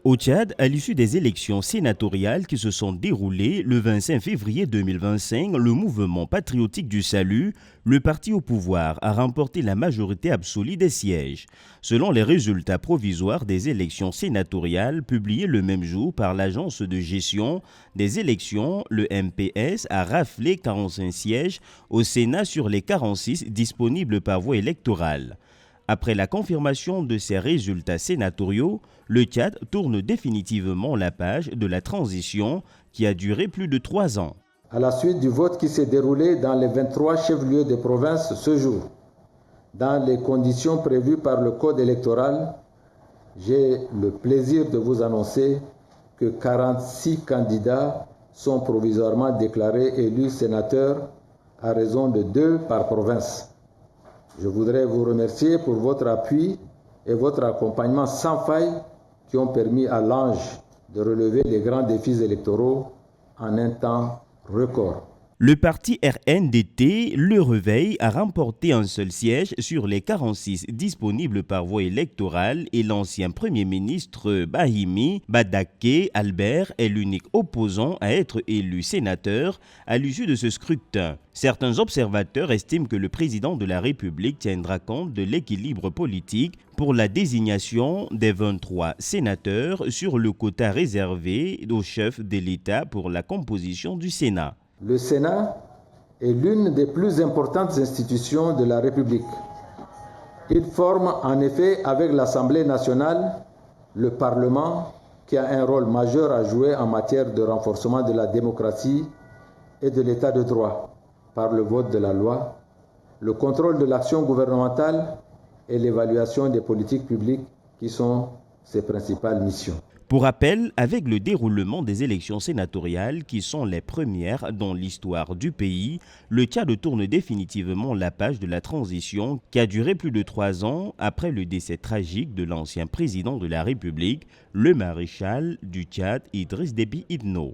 Au Tchad, à l'issue des élections sénatoriales qui se sont déroulées le 25 février 2025, le mouvement patriotique du salut, le parti au pouvoir, a remporté la majorité absolue des sièges. Selon les résultats provisoires des élections sénatoriales publiés le même jour par l'agence de gestion des élections, le MPS a raflé 45 sièges au Sénat sur les 46 disponibles par voie électorale. Après la confirmation de ces résultats sénatoriaux, le Tchad tourne définitivement la page de la transition qui a duré plus de 3 ans. À la suite du vote qui s'est déroulé dans les 23 chefs-lieux de province ce jour, dans les conditions prévues par le Code électoral, j'ai le plaisir de vous annoncer que 46 candidats sont provisoirement déclarés élus sénateurs à raison de 2 par province. Je voudrais vous remercier pour votre appui et votre accompagnement sans faille qui ont permis à l'Ange de relever les grands défis électoraux en un temps record. Le parti RNDT, Le Réveil, a remporté un seul siège sur les 46 disponibles par voie électorale et l'ancien Premier ministre Bahimi Badaké Albert est l'unique opposant à être élu sénateur à l'issue de ce scrutin. Certains observateurs estiment que le président de la République tiendra compte de l'équilibre politique pour la désignation des 23 sénateurs sur le quota réservé au chef de l'État pour la composition du Sénat. Le Sénat est l'une des plus importantes institutions de la République. Il forme en effet avec l'Assemblée nationale le Parlement qui a un rôle majeur à jouer en matière de renforcement de la démocratie et de l'état de droit par le vote de la loi, le contrôle de l'action gouvernementale et l'évaluation des politiques publiques qui sont ses principales missions. Pour rappel, avec le déroulement des élections sénatoriales qui sont les premières dans l'histoire du pays, le Tchad tourne définitivement la page de la transition qui a duré plus de 3 ans après le décès tragique de l'ancien président de la République, le maréchal du Tchad Idriss Déby Itno.